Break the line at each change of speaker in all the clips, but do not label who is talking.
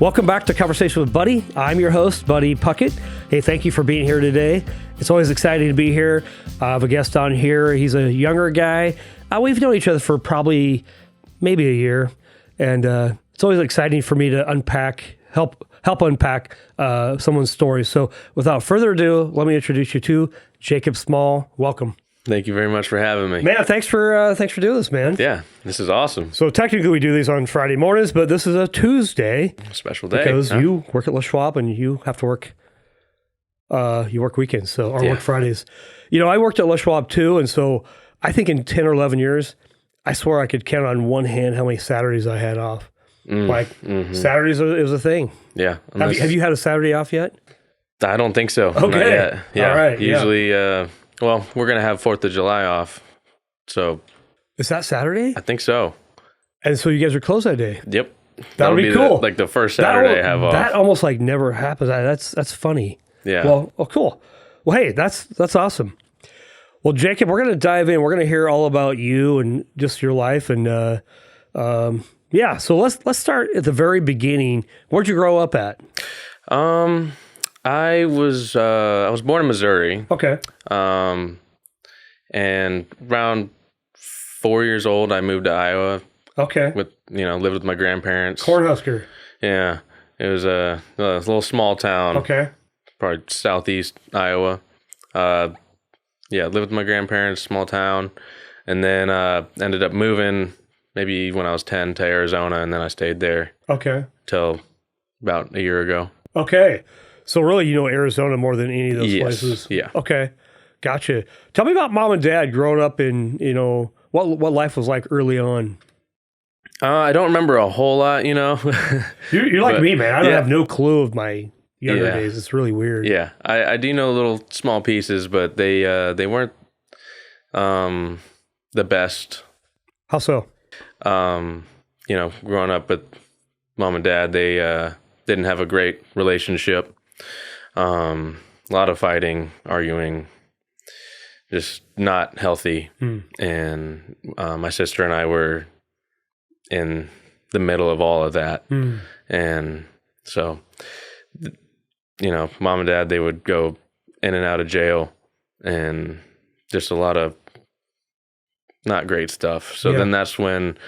Welcome back to Conversation with Buddy. I'm your host, Buddy Puckett. Hey, thank you for being here today. It's always exciting to be here. I have a guest on here. He's a younger guy. We've known each other for probably maybe a year, and it's always exciting for me to help unpack someone's story. So without further ado, let me introduce you to Jacob Small. Welcome.
Thank you very much for having me.
Man, thanks for doing this, man.
Yeah, this is awesome.
So technically we do these on Friday mornings, but this is a Tuesday.
Special day.
Because you work at Les Schwab and you have to work, you work weekends, work Fridays. You know, I worked at Les Schwab too, and so I think in 10 or 11 years, I swear I could count on one hand how many Saturdays I had off. Saturdays is a thing.
Yeah.
Have you had a Saturday off yet?
I don't think so.
Okay.
Not yet. Yeah.
All right.
Usually, well, we're going to have 4th of July off. So.
Is that Saturday?
I think so.
And so you guys are closed that day?
Yep.
That'll be cool.
The first Saturday I have off.
That almost like never happens. That's funny.
Yeah.
Well, cool. Well, hey, that's awesome. Well, Jacob, we're going to dive in. We're going to hear all about you and just your life. And so let's start at the very beginning. Where'd you grow up at?
I was born in Missouri.
Okay.
And around 4 years old, I moved to Iowa.
Okay.
Lived with my grandparents.
Cornhusker.
Yeah. It was a little small town.
Okay.
Probably southeast Iowa. Lived with my grandparents, small town. And then ended up moving maybe when I was 10 to Arizona, and then I stayed there.
Okay.
Till about a year ago.
Okay. So really, you know Arizona more than any of those places?
Yeah.
Okay. Gotcha. Tell me about mom and dad growing up in, what life was like early on.
I don't remember a whole lot,
You're like me, man. I don't have no clue of my younger days. It's really weird.
Yeah. I do know little small pieces, but they weren't the best.
How so?
Growing up with mom and dad, they didn't have a great relationship. A lot of fighting, arguing, just not healthy. And my sister and I were in the middle of all of that. And so, mom and dad, they would go in and out of jail and just a lot of not great stuff. So then that's when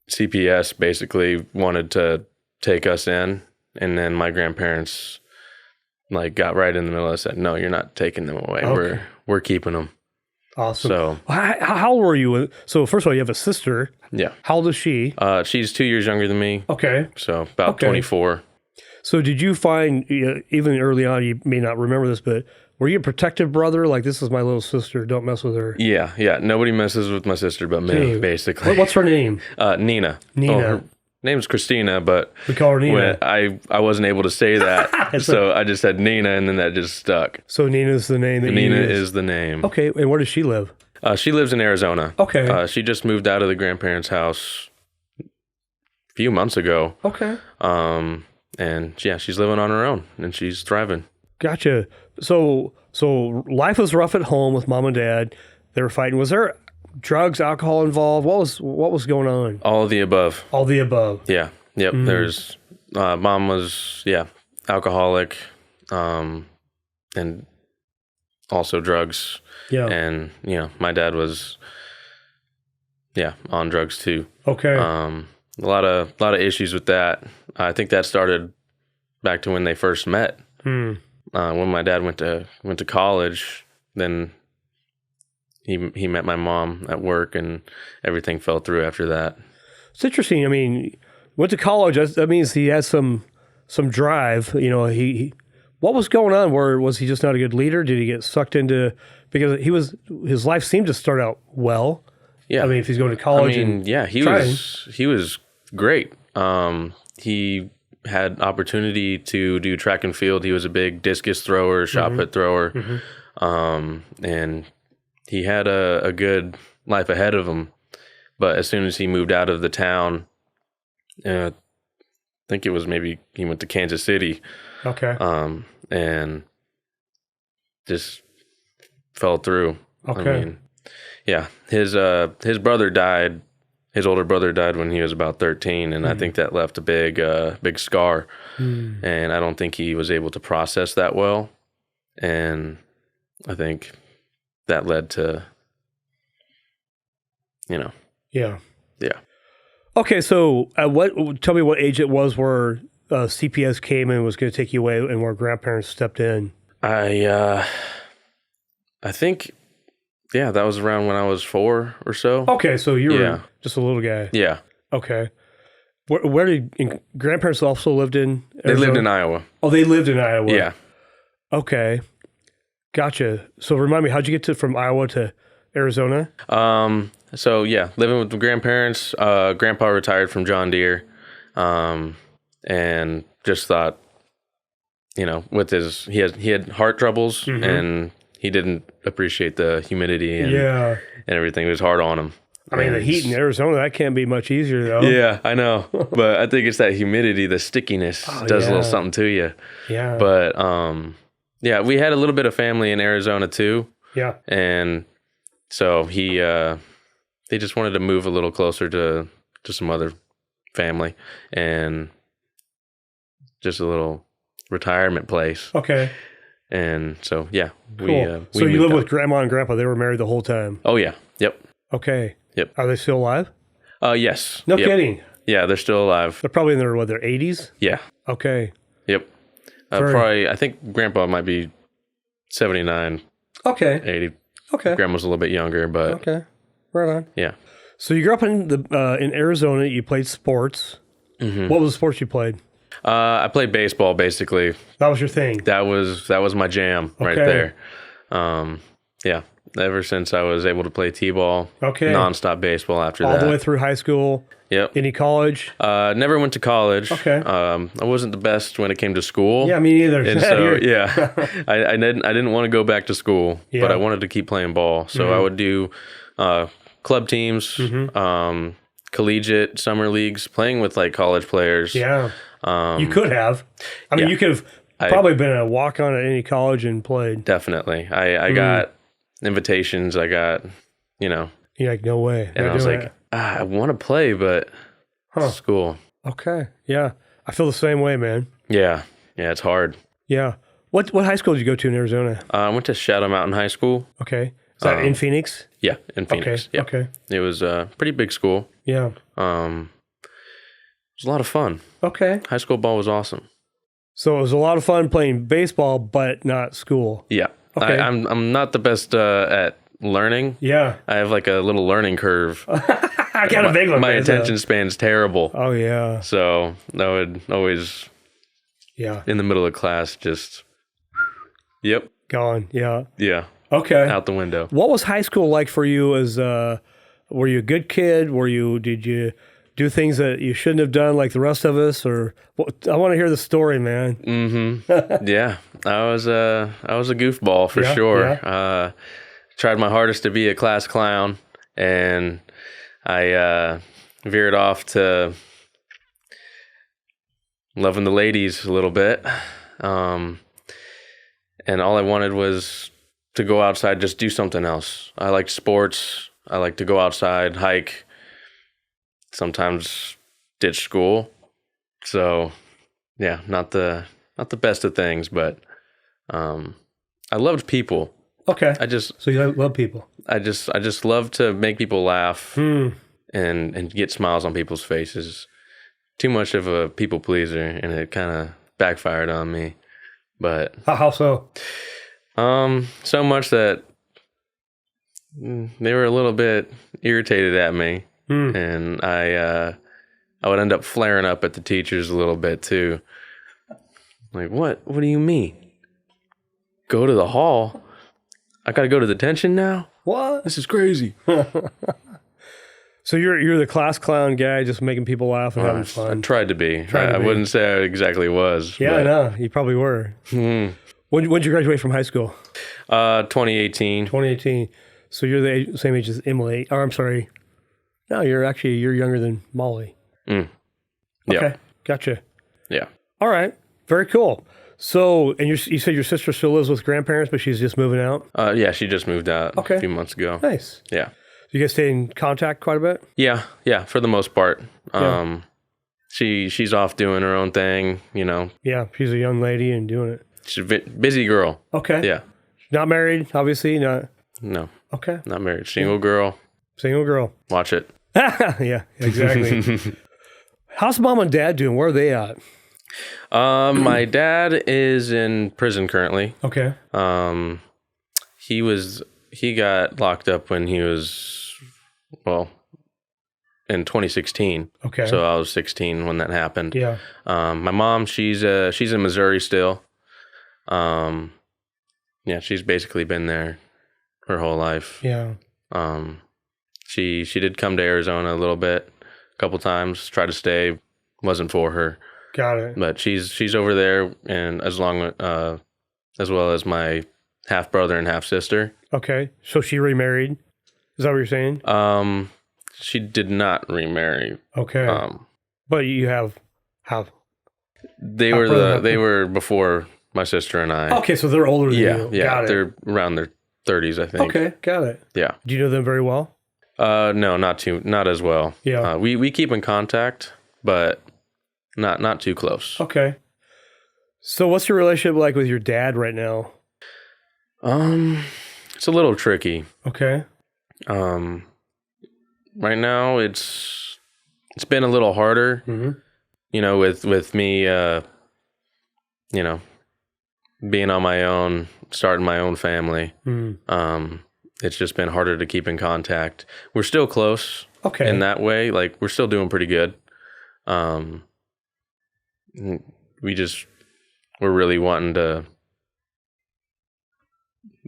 CPS basically wanted to take us in, and then my grandparents got right in the middle and said, "No, you're not taking them away.
Okay.
We're keeping them."
Awesome.
So
how old were you? So first of all, you have a sister.
Yeah.
How old is she?
She's 2 years younger than me.
Okay.
So about 24.
So did you find, even early on, you may not remember this, but were you a protective brother? Like, this is my little sister, don't mess with her.
Yeah. Nobody messes with my sister but me, basically.
What's her name?
Nina.
Nina.
Her name's Christina, but
we call her Nina.
I wasn't able to say that, so I just said Nina, and then that just stuck.
So Nina's the name that
Nina is the name.
Okay, and where does she live?
She lives in Arizona.
Okay.
She just moved out of the grandparents' house a few months ago.
Okay.
And she's living on her own, and she's thriving.
Gotcha. So life was rough at home with mom and dad. They were fighting. Was there drugs, alcohol involved? What was going on?
All of the above.
All the above.
Yeah. Yep. There's mom was alcoholic, and also drugs.
Yeah.
And my dad was on drugs too.
Okay.
A lot of issues with that. I think that started back to when they first met. When my dad went to college, then he met my mom at work, and everything fell through after that.
It's interesting. I mean, went to college. That means he has some drive. He what was going on? Was he just not a good leader? Did he get sucked into, because his life seemed to start out well.
Yeah.
I mean, if he's going to college,
he was great. He had opportunity to do track and field. He was a big discus thrower, shot put thrower. And he had a good life ahead of him. But as soon as he moved out of the town, I think it was maybe he went to Kansas City.
Okay.
And just fell through.
Okay.
I mean, his brother died his older brother died when he was about 13, and I think that left a big scar. And I don't think he was able to process that well. And I think that led to,
Yeah.
Yeah.
Okay, so tell me what age it was where CPS came and was going to take you away and where grandparents stepped in.
I think, that was around when I was 4 or so.
Okay, so you were just a little guy.
Yeah.
Okay. Where did grandparents also lived in Arizona?
They lived in Iowa.
Oh, they lived in Iowa.
Yeah.
Okay. Gotcha. So remind me, how'd you get from Iowa to Arizona?
So living with the grandparents. Grandpa retired from John Deere, and just thought, with he had heart troubles, and he didn't appreciate the humidity and everything. It was hard on him.
I mean, the heat in Arizona, that can't be much easier, though.
Yeah, I know. But I think it's that humidity, the stickiness does a little something to you.
Yeah.
But, we had a little bit of family in Arizona, too.
Yeah.
And so they just wanted to move a little closer to some other family and just a little retirement place.
Okay.
And so,
cool.
we
so you lived
out.
with grandma and grandpa. They were married the whole time.
Oh, yeah. Yep.
Okay.
Yep.
Are they still alive?
Yes.
No
Yep.
kidding.
Yeah, they're still alive.
They're probably in their 80s?
Yeah.
Okay.
Yep. Probably, I think grandpa might be 79,
Okay.
80.
Okay.
Grandma's a little bit younger, but
Okay. Right on.
yeah.
So you grew up in Arizona. You played sports.
Mm-hmm.
What was the sports you played?
I played baseball, basically.
That was your thing.
That was my jam right there. Ever since I was able to play t-ball, nonstop baseball after
All
that.
the way through high school.
Yep.
Any college?
Never went to college.
Okay.
I wasn't the best when it came to school.
Yeah, me neither.
And so I didn't want to go back to school, but I wanted to keep playing ball. So I would do club teams, collegiate summer leagues, playing with like college players.
Yeah. You could have. I mean, you could have probably been a walk-on at any college and played.
Definitely. I got invitations. I got,
You're like, no way.
and I was like, I want to play, but school.
Okay. Yeah. I feel the same way, man.
Yeah. Yeah, it's hard.
Yeah. What high school did you go to in Arizona?
I went to Shadow Mountain High School.
Okay. Is that in Phoenix?
Yeah, in Phoenix.
Okay.
Yeah.
Okay.
It was a pretty big school.
Yeah.
It was a lot of fun.
Okay.
High school ball was awesome.
So it was a lot of fun playing baseball, but not school.
Yeah.
Okay.
I'm not the best at learning.
Yeah.
I have like a little learning curve.
I got a big one.
My
man,
attention span's terrible.
Oh, yeah.
So I would always, in the middle of class, just,
Gone. Yeah.
Yeah.
Okay.
Out the window.
What was high school like for you as, were you a good kid? Did you do things that you shouldn't have done like the rest of us? Or I want to hear the story, man.
Mm-hmm. Yeah. I was a goofball for sure.
Yeah.
Tried my hardest to be a class clown, and I veered off to loving the ladies a little bit. And all I wanted was to go outside, just do something else. I liked sports. I like to go outside, hike, sometimes ditch school. So, yeah, not the best of things, but I loved people.
Okay.
So
you love people.
I just love to make people laugh and get smiles on people's faces. Too much of a people pleaser, and it kind of backfired on me. But
how so?
So much that they were a little bit irritated at me, and I would end up flaring up at the teachers a little bit too. Like, what do you mean? Go to the hall? I gotta go to detention now?
What?
This is crazy.
So you're the class clown guy, just making people laugh and having fun.
I tried to be. I wouldn't say I exactly was.
Yeah, I know. You probably were. When did you graduate from high school?
2018.
2018. So you're the same age as Emily. Or I'm sorry. No, you're younger than Molly.
Yeah.
Okay. Gotcha.
Yeah.
All right. Very cool. So, and you said your sister still lives with grandparents, but she's just moving out?
Yeah, she just moved out a few months ago.
Nice.
Yeah.
You guys stay in contact quite a bit?
Yeah, for the most part.
Yeah.
She's off doing her own thing, you know.
Yeah, she's a young lady and doing it.
She's a busy girl.
Okay.
Yeah.
Not married, obviously. Not.
No,
Okay.
not married. Single girl.
Single girl.
Watch it.
Yeah, exactly. How's mom and dad doing? Where are they at?
My dad is in prison currently.
Okay.
He got locked up when he was, well, in 2016.
Okay.
So I was 16 when that happened.
Yeah.
My mom, she's in Missouri still. Yeah, she's basically been there her whole life.
Yeah.
She did come to Arizona a little bit, a couple times, tried to stay, wasn't for her.
Got it.
But she's over there, and as well as my half brother and half sister.
Okay. So she remarried? Is that what you're saying?
She did not remarry.
Okay. But you have
They were before my sister and I.
Okay, so they're older than you.
Yeah,
Got it.
they're around their 30s, I think.
Okay, got it.
Yeah.
Do you know them very well?
No, not as well.
Yeah.
We keep in contact, but not too close.
Okay. So what's your relationship like with your dad right now?
It's a little tricky.
Okay.
Right now it's been a little harder.
Mm-hmm.
You know, with me you know, being on my own, starting my own family.
Mm.
It's just been harder to keep in contact. We're still close.
Okay.
In that way, like we're still doing pretty good. We're really wanting to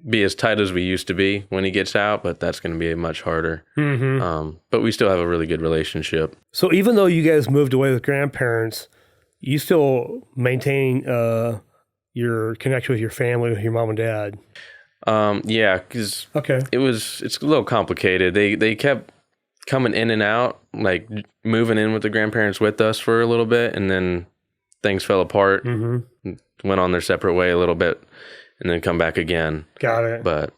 be as tight as we used to be when he gets out, but that's going to be much harder.
Mm-hmm.
But we still have a really good relationship.
So even though you guys moved away with grandparents, you still maintain your connection with your family, with your mom and dad.
Yeah, because
Okay.
it's a little complicated. They kept coming in and out, like moving in with the grandparents with us for a little bit, and then things fell apart, went on their separate way a little bit, and then come back again.
Got it.
But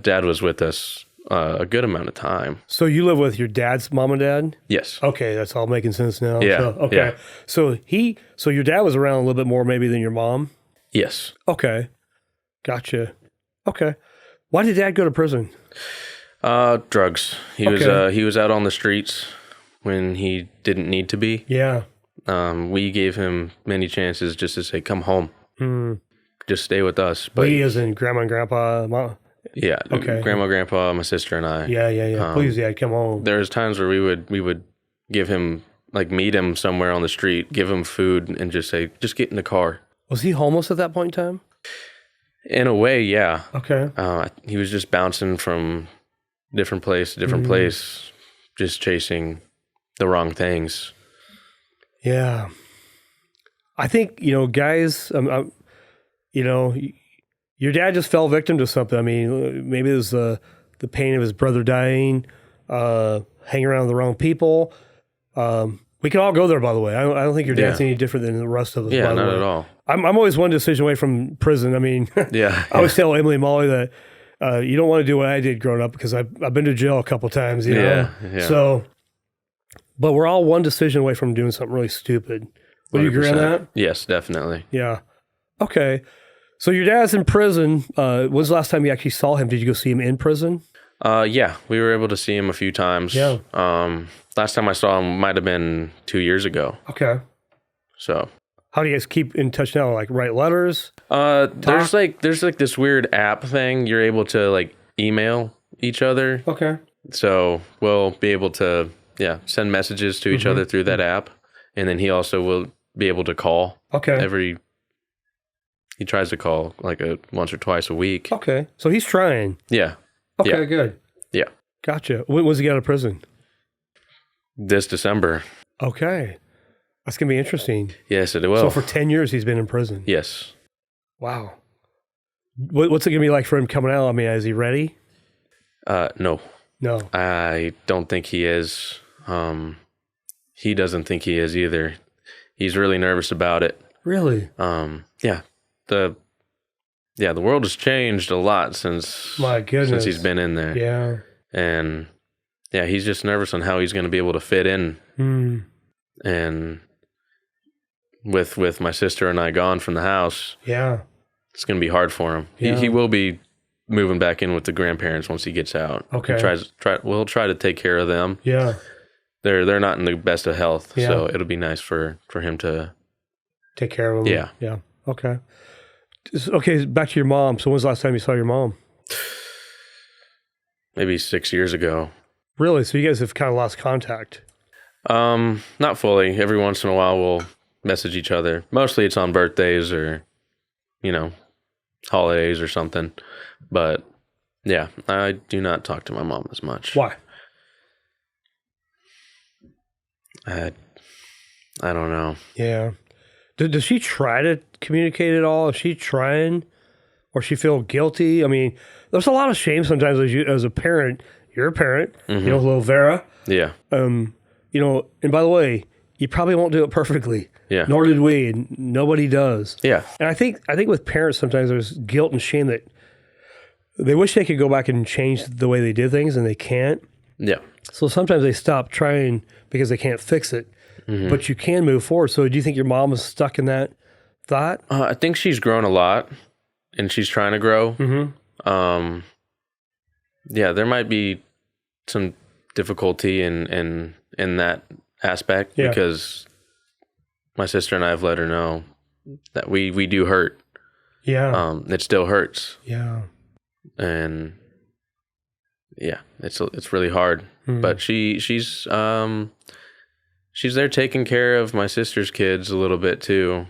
Dad was with us a good amount of time.
So you live with your dad's mom and dad?
Yes.
Okay, that's all making sense now.
Yeah,
So, okay.
yeah.
So your dad was around a little bit more maybe than your mom?
Yes.
Okay. Gotcha. Okay. Why did dad go to prison?
Drugs. He was out on the streets when he didn't need to be.
Yeah.
We gave him many chances just to say, "Come home, just stay with us." But
We as in grandma and grandpa, mom.
yeah,
Okay.
Grandma, grandpa, my sister, and I.
Yeah. Please, dad, come home.
There's times where we would give him, like, meet him somewhere on the street, give him food, and just say, "Just get in the car."
Was he homeless at that point in time?
In a way, yeah.
Okay.
He was just bouncing from different place to different place, just chasing the wrong things.
Yeah. I think, guys, your dad just fell victim to something. I mean, maybe it was the pain of his brother dying, hanging around with the wrong people. We can all go there, by the way. I don't think your dad's any different than the rest of us.
Yeah,
by the
not
way.
at all.
I'm always one decision away from prison. I mean,
Yeah.
I always tell Emily and Molly that you don't want to do what I did growing up because I've been to jail a couple times, you know?
Yeah.
So, but we're all one decision away from doing something really stupid. Would you agree on
100%.
that?
Yes, definitely.
Yeah. Okay. So your dad's in prison. When's the last time you actually saw him? Did you go see him in prison?
Yeah, we were able to see him a few times.
Yeah.
Last time I saw him might have been 2 years ago.
Okay.
So,
How do you guys keep in touch now? Like write letters?
there's like this weird app thing. You're able to like email each other.
Okay.
So we'll be able to send messages to each other through that app, and then he also will be able to call.
Okay.
He tries to call like once or twice a week.
Okay. So he's trying.
Yeah.
Okay,
Yeah.
good.
Yeah.
Gotcha. When was he get out of prison?
This December.
Okay. That's going to be interesting.
Yes, it will.
So for 10 years, he's been in prison.
Yes.
Wow. What's it going to be like for him coming out? I mean, is he ready?
No.
No.
I don't think he is. He doesn't think he is either. He's really nervous about it.
Really?
Yeah. The world has changed a lot since
My goodness.
he's been in there.
Yeah.
And yeah, he's just nervous on how he's going to be able to fit in. And with my sister and I gone from the house,
Yeah.
it's going to be hard for him.
Yeah.
He will be moving back in with the grandparents once he gets out.
Okay.
We'll try to take care of them.
Yeah.
They're not in the best of health,
Yeah.
so it'll be nice for him to
take care of them.
Yeah.
Yeah. Okay. Okay, back to your mom. So when's the last time you saw your mom?
Maybe 6 years ago.
Really? So you guys have kind of lost contact?
Not fully. Every once in a while we'll message each other. Mostly it's on birthdays or, holidays or something. But yeah, I do not talk to my mom as much.
Why?
I don't know.
Yeah. Does she try to communicate at all? Is she trying, or she feel guilty? I mean, there's a lot of shame sometimes as a parent. You're a parent, little Vera.
Yeah.
And by the way, you probably won't do it perfectly.
Yeah.
Nor did we, and nobody does.
Yeah.
And I think with parents sometimes there's guilt and shame that they wish they could go back and change the way they did things, and they can't.
Yeah.
So sometimes they stop trying because they can't fix it. But you can move forward. So do you think your mom is stuck in that thought?
I think she's grown a lot, and she's trying to grow. Yeah, there might be some difficulty in that aspect because my sister and I have let her know that we do hurt.
Yeah.
It still hurts.
Yeah.
And yeah, it's really hard. But she's there taking care of my sister's kids a little bit too.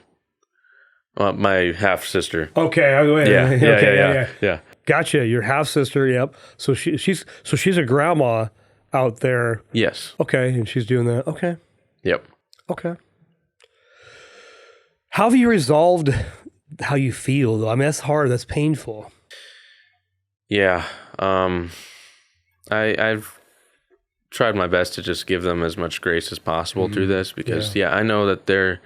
Well, my half sister.
Okay.
Yeah.
Gotcha. Your half sister. Yep. So she's a grandma out there.
Yes.
Okay, and she's doing that. Okay.
Yep. Okay.
How have you resolved how you feel though? I mean, that's hard. That's painful.
Yeah. I've tried my best to just give them as much grace as possible through this because I know that they're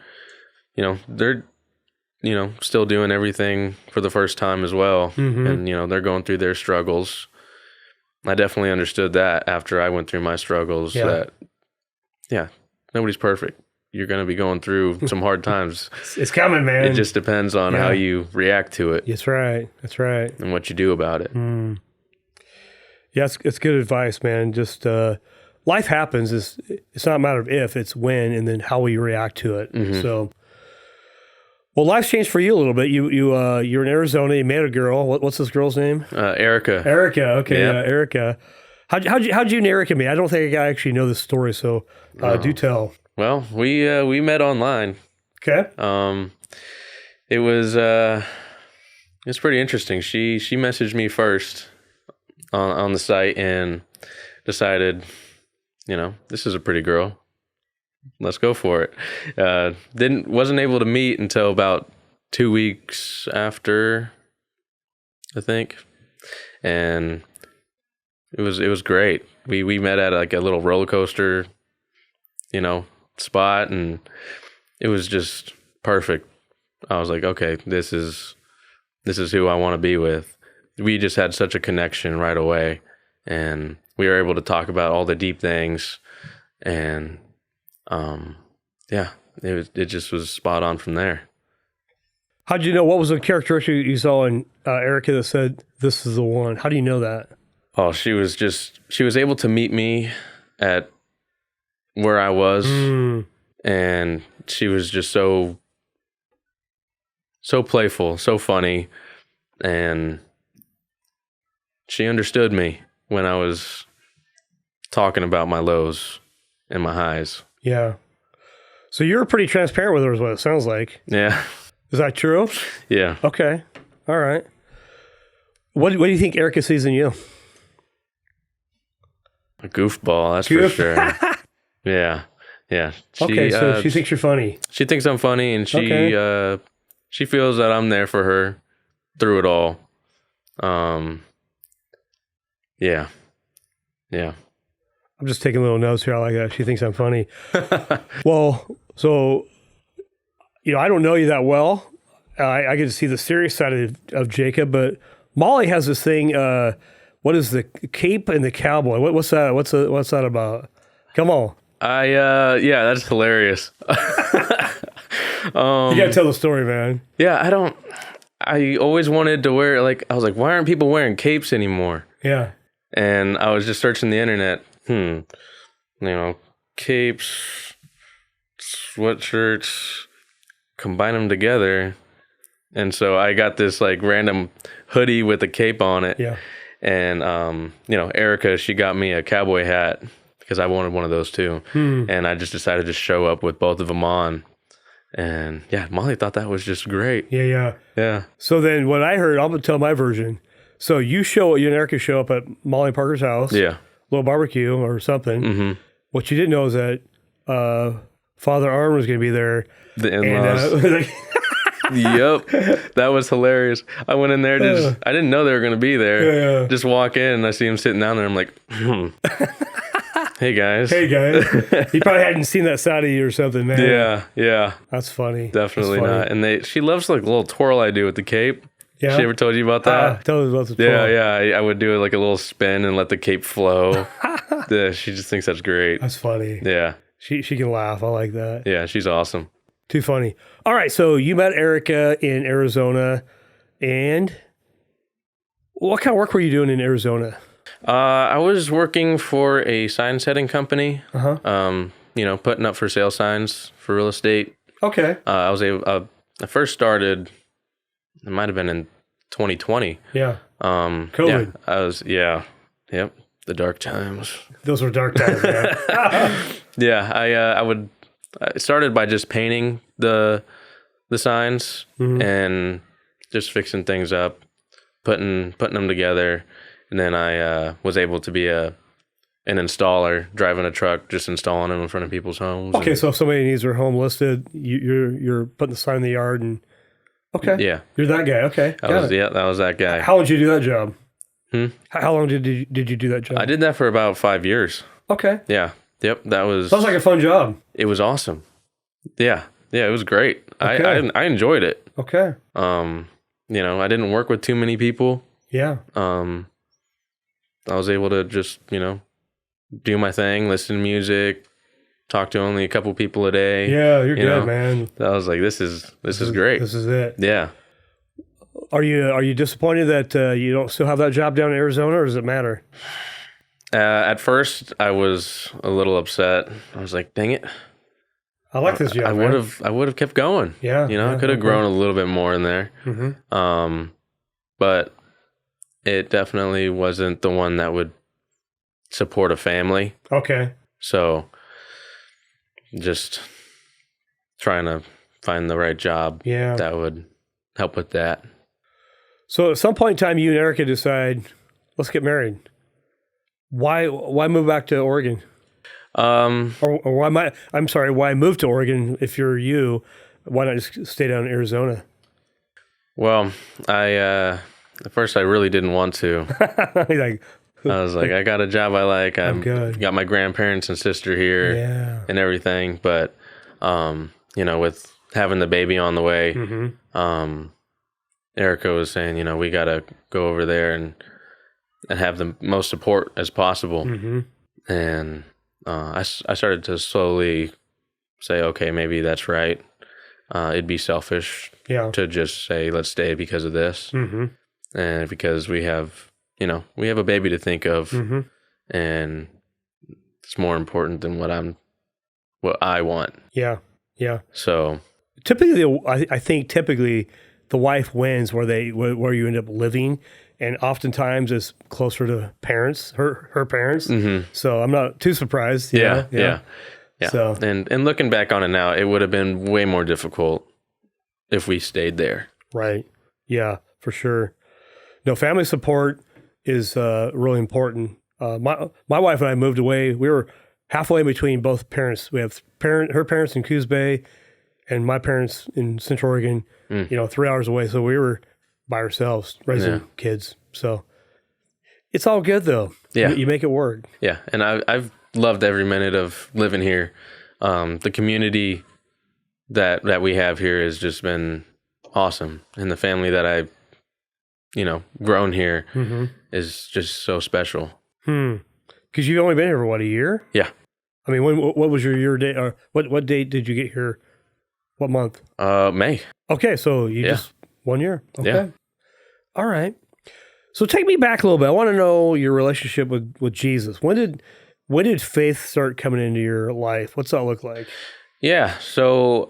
still doing everything for the first time as well. And, they're going through their struggles. I definitely understood that after I went through my struggles that, nobody's perfect. You're going to be going through some hard times.
It's coming, man.
It just depends on how you react to it.
That's right.
And what you do about it.
Yeah, it's good advice, man. Just life happens. It's not a matter of if, it's when, and then how we react to it. So, well, life's changed for you a little bit. You're in Arizona. You met a girl. What's this girl's name?
Ericka.
Ericka. Okay, Ericka. How'd you and Ericka meet? I don't think I actually know this story, so do tell.
Well, we met online.
Okay.
It's pretty interesting. She messaged me first on the site and decided, this is a pretty girl. Let's go for it. Wasn't able to meet until about 2 weeks after, I think, and it was great. We met at like a little roller coaster, spot, and it was just perfect. I was like, okay, this is who I want to be with. We just had such a connection right away, and we were able to talk about all the deep things, and it just was spot on from there.
How'd you know? What was the characteristic you saw in Ericka that said this is the one? How do you know that?
Oh, she was able to meet me at where I was, and she was just so playful, so funny, and she understood me when I was talking about my lows and my highs.
Yeah. So you're pretty transparent with her is what it sounds like.
Yeah.
Is that true?
Yeah.
Okay. All right. What do you think Ericka sees in you?
A goofball, that's for sure. Yeah.
So she thinks you're funny.
She thinks I'm funny, and she feels that I'm there for her through it all. Yeah.
I'm just taking little notes here. I like that. She thinks I'm funny. Well, so, I don't know you that well. I get to see the serious side of Jacob, but Molly has this thing what is the cape and the cowboy? What's that? What's that about? Come on.
Yeah, that's hilarious.
You gotta tell the story, man.
Yeah, I always wanted to wear, like, I was like, why aren't people wearing capes anymore?
Yeah.
And I was just searching the internet. You know, capes, sweatshirts, combine them together. And so I got this like random hoodie with a cape on it.
Yeah.
And, you know, Ericka, she got me a cowboy hat because I wanted one of those too. And I just decided to show up with both of them on. And yeah, Molly thought that was just great.
Yeah.
Yeah.
So then what I heard, I'm going to tell my version. So you and Ericka show up at Molly and Parker's house.
Yeah.
Little barbecue or something. What you didn't know is that Father Arn was going to be there.
The in-laws. Yep. That was hilarious. I went in there, I didn't know they were going to be there.
Yeah.
Just walk in and I see him sitting down there. I'm like, Hey guys.
He probably hadn't seen that side of you or something, man.
Yeah.
That's funny.
Definitely not. And she loves like a little twirl I do with the cape.
Yeah.
She ever told you about that?
Tell us about the twirl.
Yeah. I would do like a little spin and let the cape flow. Yeah, she just thinks that's great.
That's funny.
Yeah.
She can laugh. I like that.
Yeah, she's awesome.
Too funny. All right, so you met Ericka in Arizona, and what kind of work were you doing in Arizona?
I was working for a sign setting company. You know, putting up for sale signs for real estate.
Okay.
I first started. It might have been in 2020.
Yeah. COVID.
Yep. The dark times.
Those were dark times, man.
Yeah. I started by just painting the signs and just fixing things up, putting them together, and then I was able to be an installer, driving a truck, just installing them in front of people's homes.
Okay, so if somebody needs their home listed, you're putting the sign in the yard, and
yeah,
you're that guy. Okay,
that was that guy.
How long did you do that job? How long did you do that job?
I did that for about 5 years.
Okay.
Yeah. Yep. That was.
Sounds like a fun job.
It was awesome. Yeah. It was great.
Okay.
I enjoyed it.
Okay.
You know, I didn't work with too many people.
Yeah.
I was able to just, you know, do my thing, listen to music, talk to only a couple people a day.
Yeah, you're good, man.
I was like, this is great.
This is it.
Yeah.
Are you disappointed that you don't still have that job down in Arizona, or does it matter?
At first, I was a little upset. I was like, dang it.
I like this job.
I would have kept going.
Yeah.
You know, I could have grown a little bit more in there. But it definitely wasn't the one that would support a family.
Okay.
So just trying to find the right job that would help with that.
So at some point in time, you and Ericka decide, let's get married. Why move back to Oregon? Or why move to Oregon if you're you? Why not just stay down in Arizona?
Well, at first I really didn't want to. I was like, I got a job I like. I'm good. Got my grandparents and sister here and everything. But, you know, with having the baby on the way, Ericka was saying, you know, we got to go over there and have the most support as possible. And I started to slowly say, okay, maybe that's right. It'd be selfish to just say, let's stay because of this. And because we have a baby to think of, and it's more important than what I want. Yeah. So
typically, I think the wife wins where you end up living, and oftentimes it's closer to parents, her parents. So I'm not too surprised.
Yeah.
So
and looking back on it now, it would have been way more difficult if we stayed there.
Right. Yeah, for sure. No, family support is really important. My wife and I moved away. We were halfway between both parents. We have her parents in Coos Bay and my parents in Central Oregon, 3 hours away. So we were by ourselves raising kids. So it's all good though.
Yeah.
You make it work.
Yeah. And I've loved every minute of living here. The community that we have here has just been awesome. And the family that I grown here is just so special.
Because you've only been here for what, a year?
Yeah.
I mean, what was your year date? Or what date did you get here? What month?
May.
Okay, so you just 1 year. Okay.
Yeah.
All right. So take me back a little bit. I want to know your relationship with Jesus. When did faith start coming into your life? What's that look like?
Yeah. So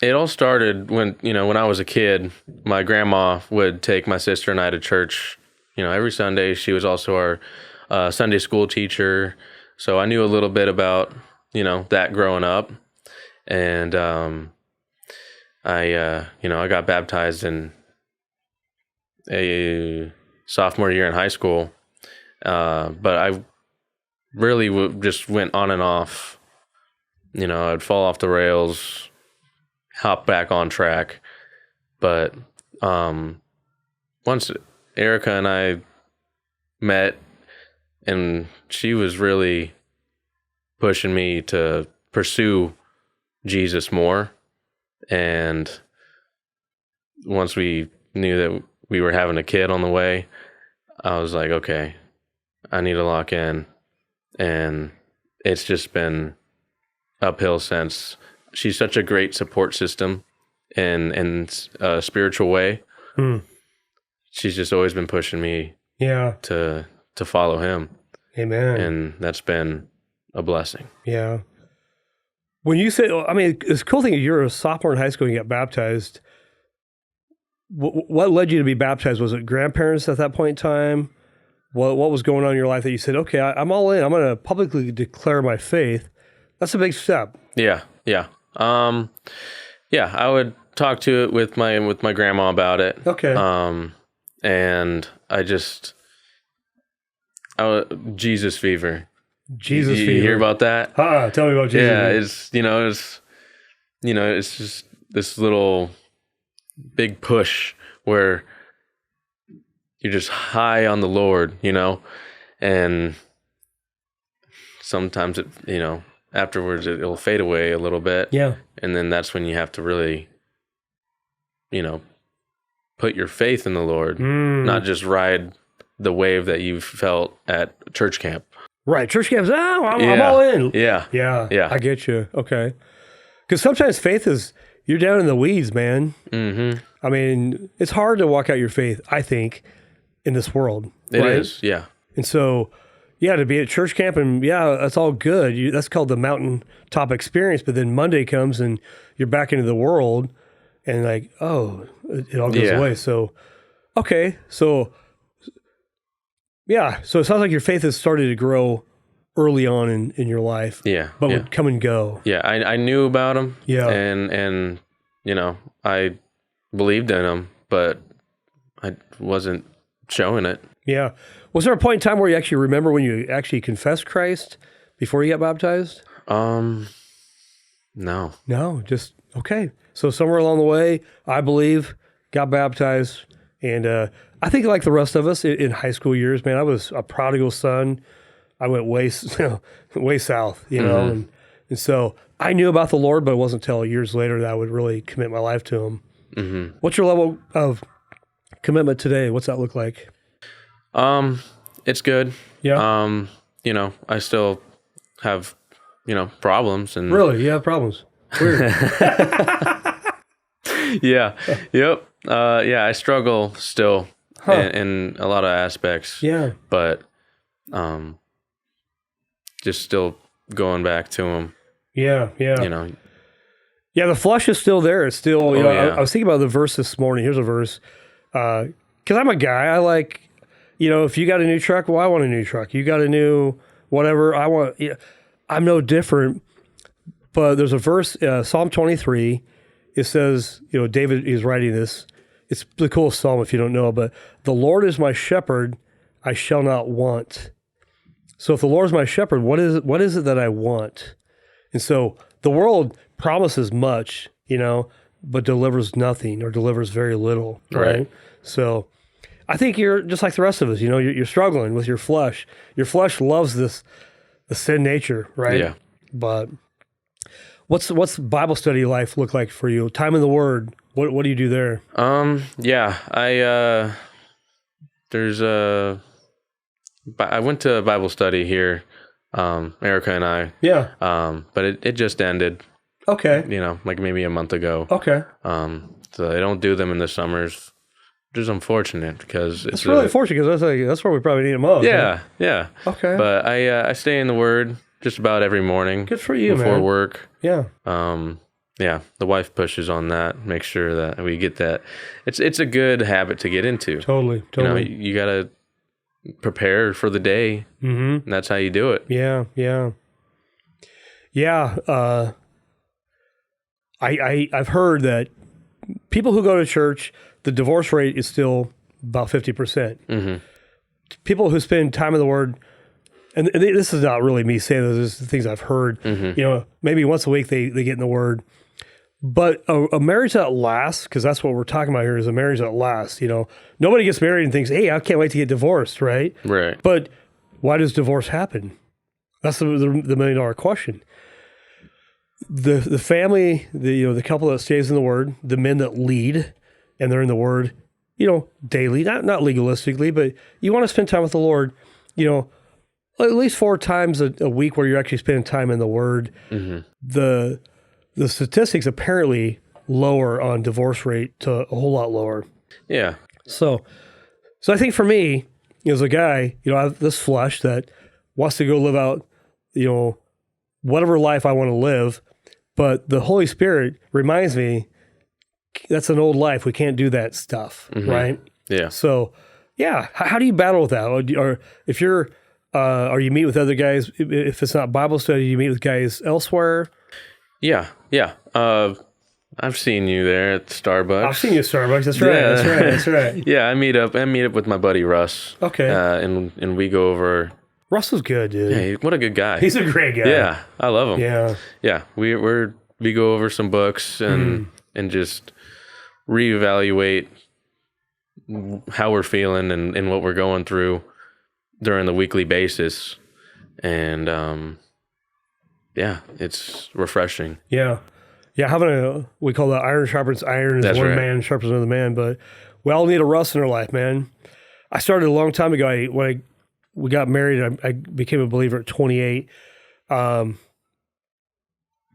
it all started when I was a kid. My grandma would take my sister and I to church, every Sunday. She was also our Sunday school teacher. So I knew a little bit about, that growing up. And I got baptized in a sophomore year in high school. But I really just went on and off. I'd fall off the rails, hop back on track. But once Ericka and I met, and she was really pushing me to pursue Jesus more. And once we knew that we were having a kid on the way, I was like, okay, I need to lock in. And it's just been uphill since. She's such a great support system in a spiritual way. She's just always been pushing me to follow him.
Amen.
And that's been a blessing.
Yeah. When you say, I mean, it's a cool thing, you're a sophomore in high school and you got baptized. What led you to be baptized? Was it grandparents at that point in time? What was going on in your life that you said, okay, I'm all in. I'm going to publicly declare my faith. That's a big step.
Yeah. I would talk to it with my grandma about it.
Okay.
And Jesus fever.
Jesus
you
fever.
hear about that?
Tell me about Jesus.
Yeah, it's just this little big push where you're just high on the Lord, and sometimes afterwards it'll fade away a little bit.
Yeah.
And then that's when you have to really, put your faith in the Lord, not just ride the wave that you've felt at church camp.
Right. Church camps, I'm all in.
Yeah.
I get you. Okay. Because sometimes faith is, you're down in the weeds, man. Mm-hmm. I mean, it's hard to walk out your faith, I think, in this world.
It is, yeah.
And so, to be at church camp and that's all good. That's called the mountaintop experience. But then Monday comes and you're back into the world and like, it all goes away. So, okay. So it sounds like your faith has started to grow early on in your life.
Yeah.
But would come and go.
Yeah. I knew about him.
Yeah.
And I believed in him, but I wasn't showing it.
Yeah. Was there a point in time where you actually remember when you actually confessed Christ before you got baptized?
No.
No, just, okay. So somewhere along the way, I believe, got baptized. And I think like the rest of us in high school years, man, I was a prodigal son. I went way south, and so I knew about the Lord, but it wasn't until years later that I would really commit my life to him. Mm-hmm. What's your level of commitment today? What's that look like?
It's good.
Yeah.
I still have, problems and
really, you have problems. Weird.
Yeah. Yep. I struggle still in a lot of aspects.
Yeah.
But, just still going back to him.
Yeah.
Yeah.
The flesh is still there. It's still,
yeah.
I was thinking about the verse this morning. Here's a verse. 'Cause I'm a guy, I like, if you got a new truck, well, I want a new truck. You got a new whatever, I want, I'm no different. But there's a verse, Psalm 23, it says, David is writing this. It's the coolest psalm if you don't know, but the Lord is my shepherd, I shall not want. So if the Lord is my shepherd, what is it that I want? And so the world promises much, but delivers nothing or delivers very little, right? So I think you're just like the rest of us, you're struggling with your flesh. Your flesh loves the sin nature, right?
Yeah.
But What's Bible study life look like for you? Time in the Word. What do you do there?
Yeah, I went to a Bible study here, Ericka and I.
Yeah.
But it just ended,
Okay.
like maybe a month ago.
Okay.
So they don't do them in the summers, which is unfortunate because
It's really unfortunate because that's where we probably need them most.
Yeah,
Right?
yeah.
Okay.
But I stay in the Word just about every morning.
Good for you,
before
man.
work.
Yeah.
Yeah, the wife pushes on that, make sure that we get that. It's a good habit to get into.
Totally.
You got to prepare for the day, and that's how you do it.
Yeah. I've heard that people who go to church, the divorce rate is still about 50%. People who spend time in the Word, and this is not really me saying this, this is things I've heard, maybe once a week they get in the Word. But a marriage that lasts, because that's what we're talking about here, is a marriage that lasts. Nobody gets married and thinks, hey, I can't wait to get divorced, right?
Right.
But why does divorce happen? That's the $1 million question. The family, the couple that stays in the Word, the men that lead, and they're in the Word, daily, not legalistically, but you want to spend time with the Lord, at least 4 times a week where you're actually spending time in the Word. The statistics apparently lower on divorce rate to a whole lot lower.
Yeah.
So I think for me, as a guy, I have this flesh that wants to go live out, whatever life I want to live, but the Holy Spirit reminds me that's an old life. We can't do that stuff, right?
Yeah.
So, yeah, how do you battle with that? Or if you're, or you meet with other guys, if it's not Bible study, you meet with guys elsewhere?
Yeah. I've seen you there at Starbucks.
I've seen you at Starbucks. That's right.
Yeah.
That's right.
Yeah, I meet up with my buddy Russ.
Okay.
And we go over.
Russ is good, dude.
Hey, what a good guy.
He's a great guy.
Yeah, I love him.
Yeah.
Yeah, we go over some books and just reevaluate how we're feeling and what we're going through during the weekly basis. And it's refreshing.
Yeah. Having we call that iron sharpens iron, as one man sharpens another man, but we all need a Russ in our life, man. I started a long time ago. When we got married, I became a believer at 28. God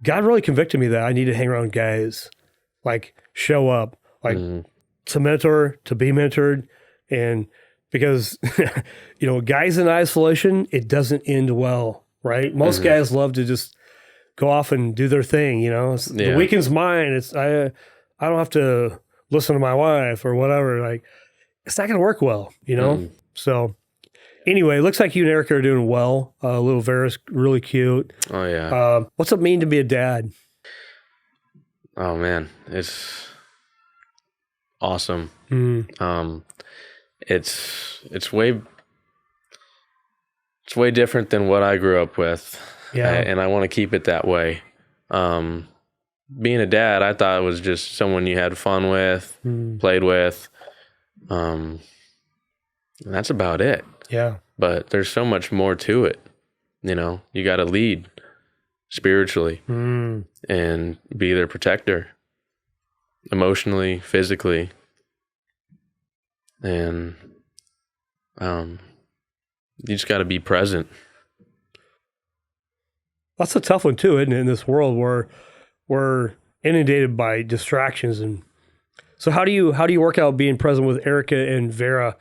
really convicted me that I need to hang around guys, like show up, like to mentor, to be mentored. And because, guys in isolation, it doesn't end well, right? Most guys love to just go off and do their thing, The weekend's mine. I don't have to listen to my wife or whatever. Like, it's not going to work well, So anyway, looks like you and Ericka are doing well. Little Vera's really cute.
Oh yeah.
What's it mean to be a dad?
Oh man, it's awesome. It's way different than what I grew up with.
Yeah.
And I want to keep it that way. Being a dad, I thought it was just someone you had fun with, played with. And that's about it.
Yeah.
But there's so much more to it. You got to lead spiritually and be their protector emotionally, physically. And you just got to be present.
That's a tough one too, isn't it? In this world where we're inundated by distractions, and so how do you work out being present with Ericka and Vera?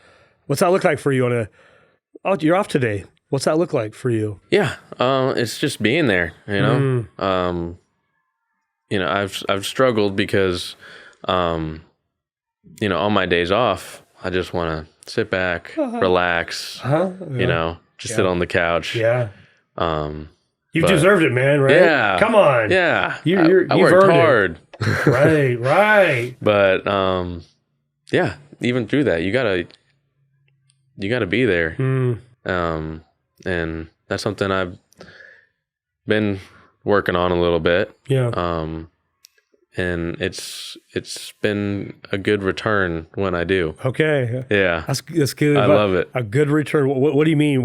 What's that look like for you you're off today? What's that look like for you?
Yeah, it's just being there. I've struggled because, on my days off, I just want to sit back, relax. Just sit on the couch.
Yeah. You've deserved it, man, right?
Yeah.
Come on.
Yeah.
You've
I worked hard.
Right.
But even through that, you gotta be there. And that's something I've been working on a little bit.
Yeah. And
it's been a good return when I do.
Okay.
Yeah.
That's good.
I love it.
A good return. What do you mean?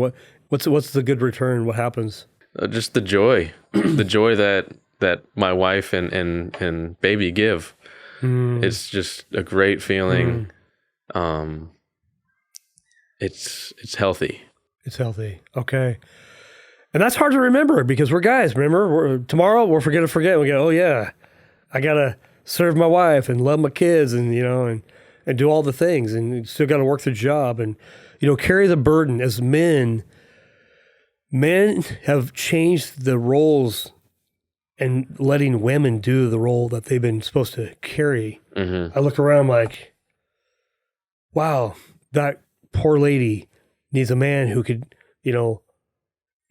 What's the good return? What happens?
Just the joy, the joy that that my wife and baby give. It's just a great feeling. It's healthy.
It's healthy. Okay. And that's hard to remember because we're guys. Remember, tomorrow we'll forget. We go, oh yeah, I gotta serve my wife and love my kids, and and do all the things, and you still got to work the job, and carry the burden. As men have changed the roles and letting women do the role that they've been supposed to carry. I look around like, wow, that poor lady needs a man who could,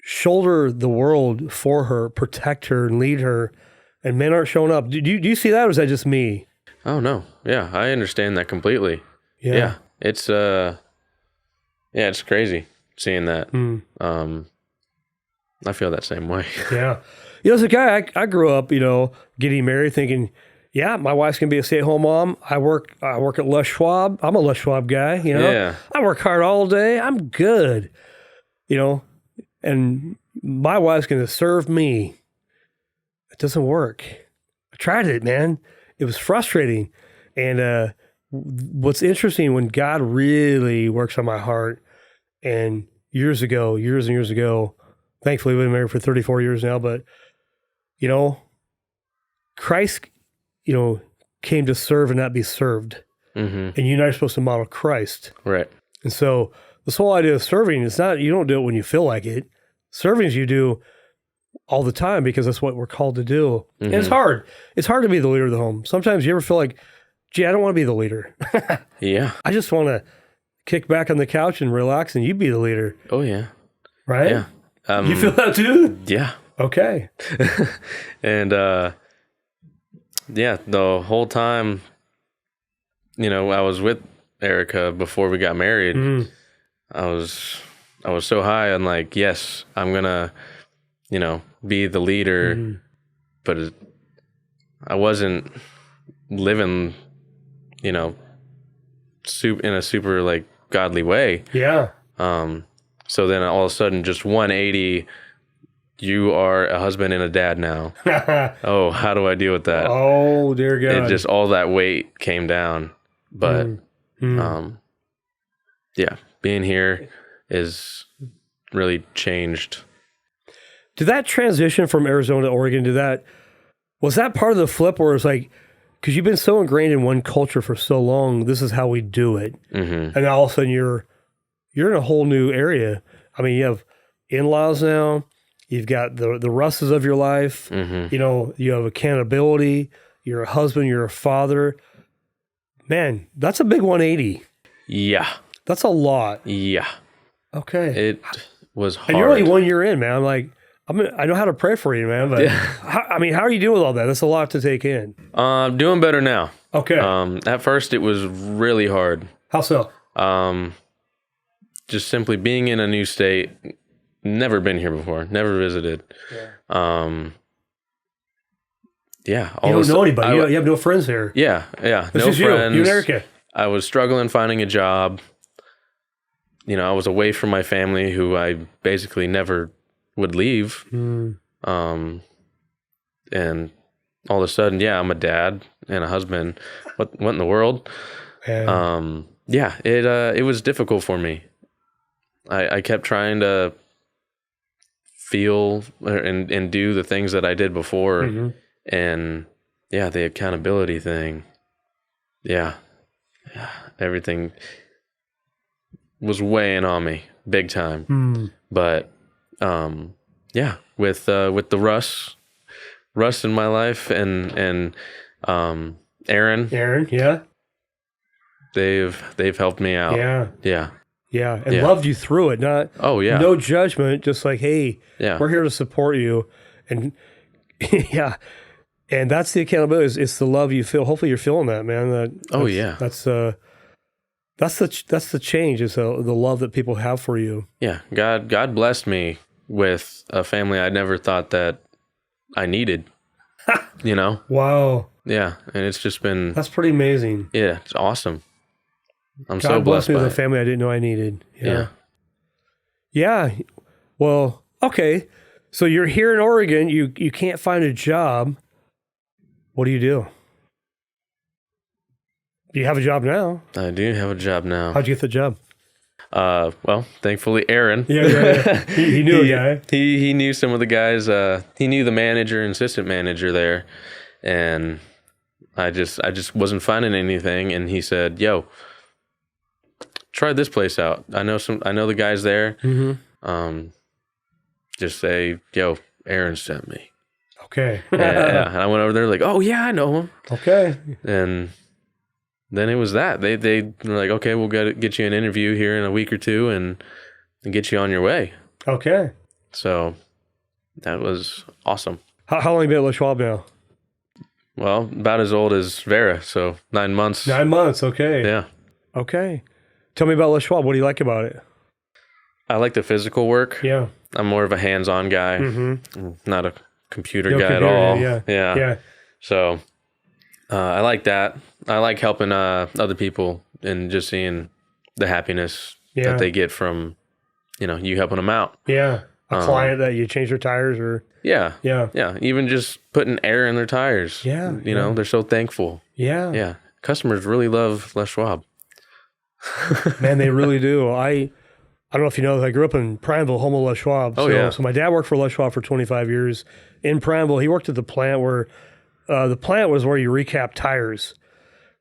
shoulder the world for her, protect her, and lead her. And men aren't showing up. Do you see that, or is that just me?
Oh no, yeah, I understand that completely. Yeah, it's it's crazy seeing that. I feel that same way.
Yeah. As a guy, I grew up, getting married thinking, yeah, my wife's going to be a stay-at-home mom. I work at Les Schwab. I'm a Les Schwab guy,
Yeah.
I work hard all day. I'm good, and my wife's going to serve me. It doesn't work. I tried it, man. It was frustrating. And what's interesting, when God really works on my heart, and years and years ago, thankfully we've been married for 34 years now, but Christ, came to serve and not be served. And you and I are supposed to model Christ.
Right.
And so this whole idea of serving, it's not, you don't do it when you feel like it. Serving is you do all the time because that's what we're called to do. And it's hard. It's hard to be the leader of the home. Sometimes you ever feel like, gee, I don't want to be the leader.
Yeah.
I just want to kick back on the couch and relax, and you be the leader.
Oh yeah.
Right?
Yeah.
You feel that too?
Yeah.
Okay.
And the whole time, I was with Ericka before we got married. I was so high on like, yes, I'm gonna, be the leader, but I wasn't living, in a super like godly way.
Yeah.
So then all of a sudden, just 180. You are a husband and a dad now. Oh, how do I deal with that?
Oh, dear God.
It just, all that weight came down. But, being here is really changed.
Did that transition from Arizona to Oregon, was that part of the flip where it's like, because you've been so ingrained in one culture for so long, this is how we do it. And all of a sudden you're in a whole new area. I mean, you have in-laws now. You've got the Russes of your life. You have accountability. You're a husband. You're a father. Man, that's a big 180.
Yeah.
That's a lot.
Yeah.
Okay.
It was hard.
And you're only 1 year in, man. I'm like, I know how to pray for you, man. But how are you doing with all that? That's a lot to take in.
Doing better now.
Okay.
At first, it was really hard.
How so?
Just simply being in a new state. Never been here before. Never visited.
You don't know anybody. You have no friends here.
Yeah.
It's
No
just
friends.
You and Ericka.
I was struggling finding a job. I was away from my family, who I basically never would leave. And all of a sudden, I'm a dad and a husband. What in the world? It was difficult for me. I kept trying to feel and do the things that I did before. And the accountability thing. Everything was weighing on me big time. But with the Russ in my life and Aaron, they've helped me out. And loved you through it. No judgment, just like, hey, we're here to support you. And and that's the accountability. It's the love you feel. Hopefully you're feeling that, man. That's the change, is the love that people have for you. Yeah. God blessed me with a family I never thought that I needed.
Wow.
Yeah. And it's just been,
that's pretty amazing.
Yeah. It's awesome. I'm
God
so blessed
me
by
with
it.
a family I didn't know I needed. Yeah. Well, okay. So you're here in Oregon. You can't find a job. What do? Do you have a job now?
I do have a job now.
How'd you get the job?
Well, thankfully, Aaron.
Yeah. He knew a guy.
He knew some of the guys. He knew the manager and assistant manager there, and I just wasn't finding anything. And he said, "Yo, try this place out. I know the guys there.
Mm-hmm.
Just say, yo, Aaron sent me."
Okay.
Yeah. And I went over there like, "Oh yeah, I know him."
Okay.
And then it was that they were like, "Okay, we'll get you an interview here in a week or two and get you on your way."
Okay.
So that was awesome.
How long have you been at Le Schwab now?
Well, about as old as Vera, so 9 months.
9 months. Okay.
Yeah.
Okay. Tell me about Le Schwab. What do you like about it?
I like the physical work.
Yeah.
I'm more of a hands-on guy, not a computer guy at all. Yeah. So I like that. I like helping other people and just seeing the happiness that they get from, you helping them out.
Yeah. A client that you change their tires or...
Yeah. Even just putting air in their tires.
Yeah.
They're so thankful.
Yeah.
Yeah. Customers really love Les Schwab.
Man, they really do. I don't know if you know, I grew up in Prineville, home of Les Schwab. So my dad worked for Les Schwab for 25 years in Prineville. He worked at the plant where the plant was where you recap tires,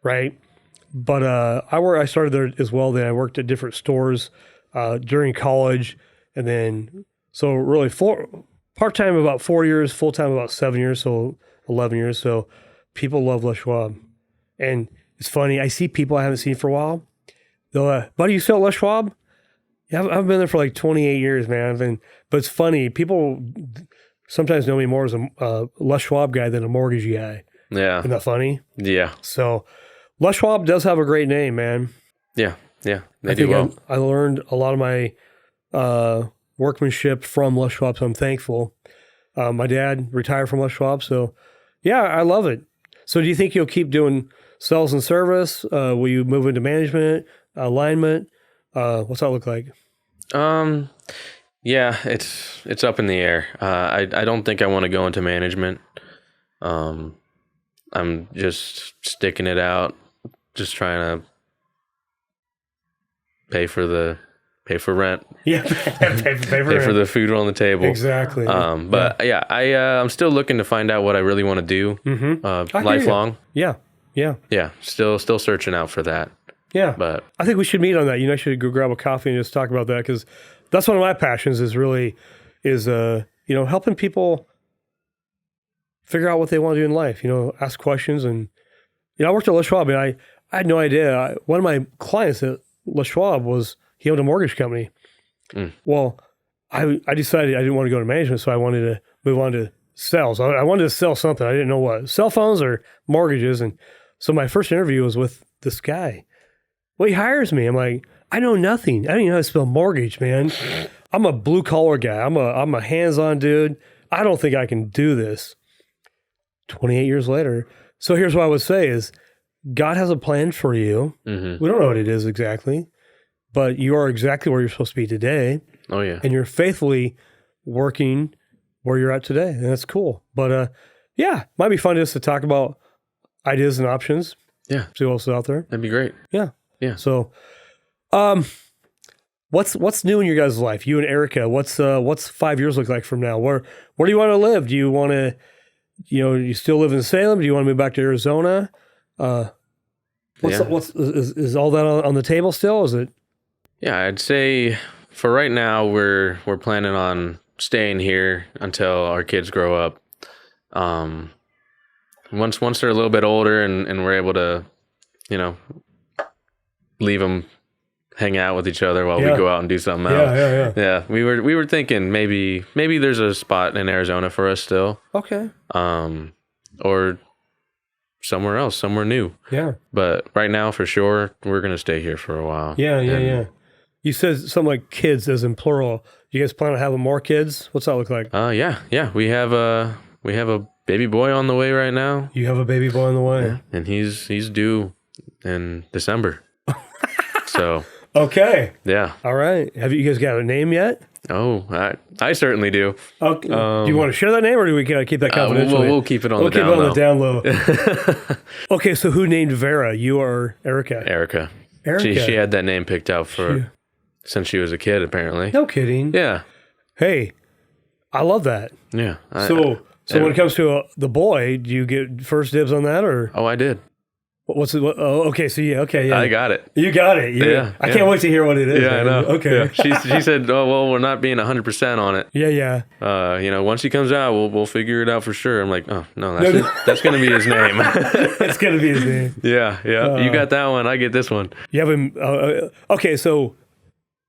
right? But I started there as well. Then I worked at different stores during college, and then so really part-time about 4 years, full-time about 7 years, so 11 years. So people love Les Schwab. And it's funny, I see people I haven't seen for a while. They'll, buddy, you still at Les Schwab? Yeah, I've been there for like 28 years, man. But it's funny, people sometimes know me more as a Les Schwab guy than a mortgage guy.
Yeah.
Isn't that funny?
Yeah.
So Les Schwab does have a great name, man.
Yeah. They do well.
I learned a lot of my workmanship from Les Schwab, so I'm thankful. My dad retired from Les Schwab, so yeah, I love it. So do you think you'll keep doing sales and service? Will you move into management, alignment? What's that look like?
Yeah, it's up in the air. I don't think I want to go into management. I'm just sticking it out, just trying to pay for rent.
Yeah, pay
for the food on the table.
Exactly.
But I'm still looking to find out what I really want to do. Lifelong.
Yeah.
Still searching out for that.
Yeah,
but
I think we should meet on that. I should go grab a coffee and just talk about that, because that's one of my passions. Is helping people figure out what they want to do in life. Ask questions, and I worked at Les Schwab, and I had no idea. One of my clients at Les Schwab he owned a mortgage company. Well, I decided I didn't want to go to management, so I wanted to move on to sales. I wanted to sell something. I didn't know what, cell phones or mortgages, and so my first interview was with this guy. Well, he hires me. I'm like, I know nothing. I don't even know how to spell mortgage, man. I'm a blue collar guy. I'm a hands-on dude. I don't think I can do this. 28 years later. So here's what I would say is God has a plan for you. Mm-hmm. We don't know what it is exactly, but you are exactly where you're supposed to be today.
Oh, yeah.
And you're faithfully working where you're at today. And that's cool. But might be fun just to talk about ideas and options.
Yeah.
See what else is out there.
That'd be great.
Yeah.
Yeah.
So, what's new in your guys' life? You and Ericka, what's 5 years look like from now? Where do you want to live? Do you want to, you still live in Salem? Do you want to move back to Arizona? Is all that on the table still? Is it?
Yeah, I'd say for right now we're planning on staying here until our kids grow up. Once they're a little bit older and we're able to, leave them hang out with each other while we go out and do something else. Yeah. We were thinking maybe there's a spot in Arizona for us still.
Okay.
Or somewhere else, somewhere new.
Yeah. But
right now, for sure, we're gonna stay here for a while.
Yeah. You said something like kids as in plural. You guys plan on having more kids? What's that look like?
Yeah. We have a baby boy on the way right now.
You have a baby boy on the way,
and he's due in December. So
okay.
Yeah.
All right. Have you guys got a name yet?
Oh, I certainly do.
Okay. Do you want to share that name, or do we keep that confidential?
We'll keep it on the
keep
down
it on
low.
the down low. Okay, so who named Vera? You or Ericka?
Ericka.
Ericka.
She had that name picked out since she was a kid, apparently.
No kidding.
Yeah.
Hey, I love that.
Yeah.
So when it comes to the boy, do you get first dibs on that, or?
Oh, I did.
What's it? Oh, okay. So yeah,
I got it.
You got it. I can't wait to hear what it is.
Yeah,
man.
I know.
Okay.
Yeah. She said, "Oh well, we're not being 100% on it.
Yeah.
Once he comes out, we'll figure it out for sure." I'm like, "Oh no, that's gonna be his name."
It's gonna be his name.
Yeah. You got that one. I get this one.
You have him. Okay, so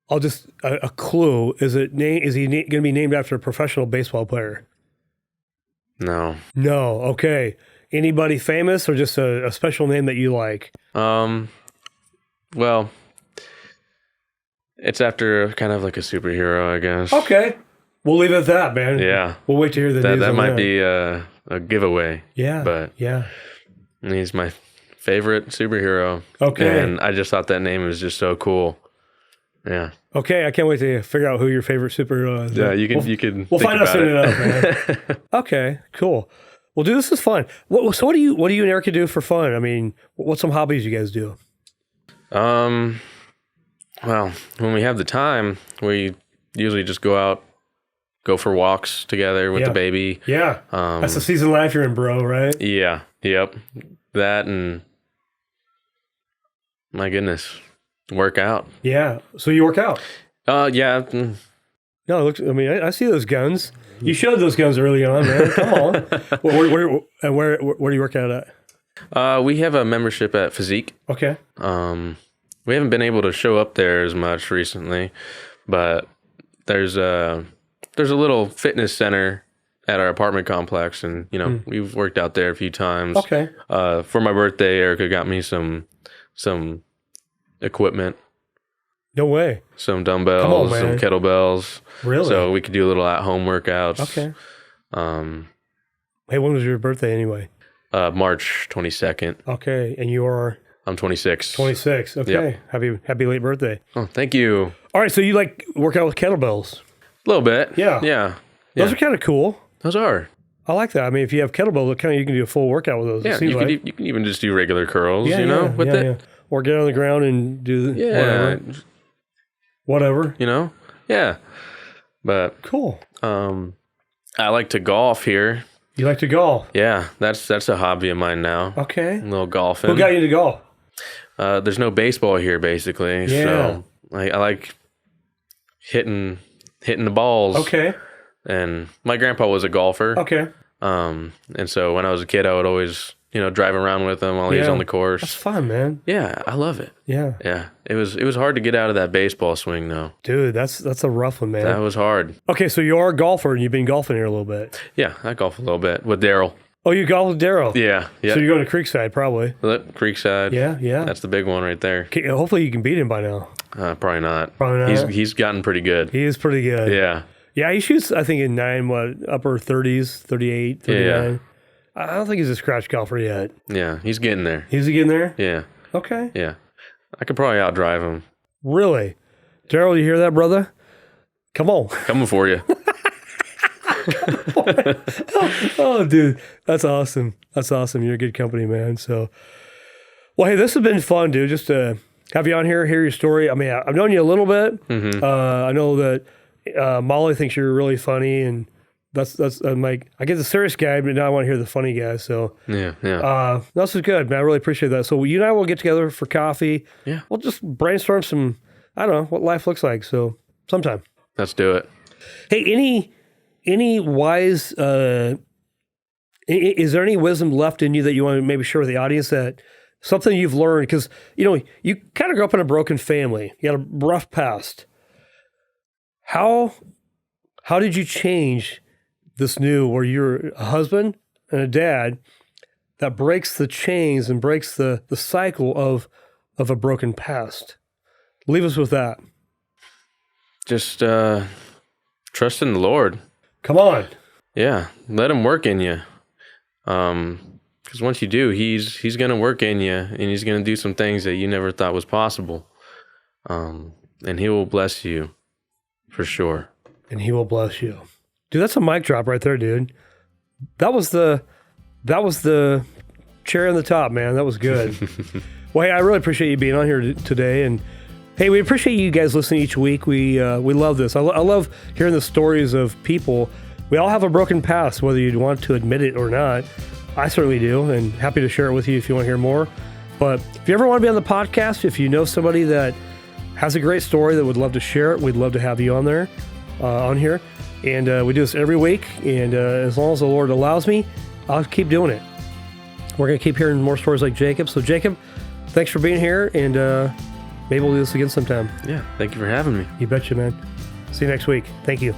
I'll just a clue. Is he going to be named after a professional baseball player?
No.
No. Okay. Anybody famous, or just a special name that you like?
Well, it's after kind of like a superhero, I guess.
Okay. We'll leave it at that, man.
Yeah.
We'll wait to hear the news.
That might be a giveaway.
Yeah.
But
yeah.
He's my favorite superhero.
Okay.
And I just thought that name was just so cool. Yeah.
Okay, I can't wait to figure out who your favorite superhero is.
Yeah, you can.
We'll find out soon enough, man. Okay, cool. Well, dude, this is fun. So what do you and Ericka do for fun? I mean, what's some hobbies you guys do?
Well, when we have the time, we usually just go for walks together with the baby.
Yeah. That's the season of life you're in, bro, right?
Yeah. Yep. That, and my goodness, work out.
Yeah. So you work out?
Yeah.
No, I see those guns. You showed those guns early on, man. Come on. Where do you work out at?
We have a membership at Physique.
Okay.
We haven't been able to show up there as much recently, but there's a little fitness center at our apartment complex, and we've worked out there a few times.
Okay.
For my birthday, Ericka got me some equipment.
No way.
Some dumbbells, some kettlebells.
Really?
So we could do a little at-home workouts.
Okay. Hey, when was your birthday anyway?
March 22nd.
Okay, and you are?
I'm 26.
26. Okay. Yep. Happy late birthday.
Oh, thank you.
All right, so you like work out with kettlebells?
A little bit.
Yeah. Those are kind of cool.
Those are.
I like that. I mean, if you have kettlebells, you can do a full workout with those.
Yeah, you can even just do regular curls, with it. Yeah.
Or get on the ground and do whatever.
Yeah. But
cool.
I like to golf here.
You like to golf?
Yeah, that's a hobby of mine now.
Okay.
A little golfing.
Who got you into golf?
There's no baseball here, basically. Yeah. So I like hitting the balls.
Okay.
And my grandpa was a golfer.
Okay.
And so when I was a kid, I would always, drive around with him while he was on the course.
That's fun, man.
Yeah, I love it.
Yeah.
Yeah. It was hard to get out of that baseball swing, though.
Dude, that's a rough one, man.
That was hard.
Okay, so you are a golfer, and you've been golfing here a little bit.
Yeah, I golf a little bit with Daryl.
Oh, you golf with Daryl?
Yeah.
So you're going to Creekside, probably.
Creekside.
Yeah.
That's the big one right there.
Hopefully you can beat him by now.
Probably not.
Probably not.
He's gotten pretty good.
He is pretty good.
Yeah.
Yeah, he shoots, I think, in upper 30s, 38, 39. Yeah. I don't think he's a scratch golfer yet.
Yeah, he's getting there.
Is he getting there?
Yeah.
Okay.
Yeah. I could probably outdrive him.
Really? Daryl, you hear that, brother? Come on.
Coming for you.
Oh, dude. That's awesome. You're a good company, man. So, well, hey, this has been fun, dude. Just to have you on here, hear your story. I mean, I've known you a little bit. Mm-hmm. I know that Molly thinks you're really funny, and I'm like, I get the serious guy, but now I want to hear the funny guy. So
yeah.
This is good, man. I really appreciate that. So you and I will get together for coffee.
Yeah,
we'll just brainstorm some. I don't know what life looks like. So sometime.
Let's do it.
Hey, any wise? Is there any wisdom left in you that you want to maybe share with the audience, that something you've learned? Because you kind of grew up in a broken family. You had a rough past. How did you change this new, where you're a husband and a dad that breaks the chains and breaks the cycle of a broken past? Leave us with that.
Just trust in the Lord.
Come on.
Yeah, let him work in you. Because once you do, he's going to work in you, and he's going to do some things that you never thought was possible. And he will bless you for sure.
and he will bless you. Dude, that's a mic drop right there, dude. That was the cherry on the top, man. That was good. Well, hey, I really appreciate you being on here today, and hey, we appreciate you guys listening each week. We love this. I love hearing the stories of people. We all have a broken past, whether you want to admit it or not. I certainly do, and happy to share it with you if you want to hear more. But if you ever want to be on the podcast, if you know somebody that has a great story that would love to share it, we'd love to have you on there, on here. And we do this every week, and as long as the Lord allows me, I'll keep doing it. We're going to keep hearing more stories like Jacob. So Jacob, thanks for being here, and maybe we'll do this again sometime.
Yeah, thank you for having me.
You betcha, man. See you next week. Thank you.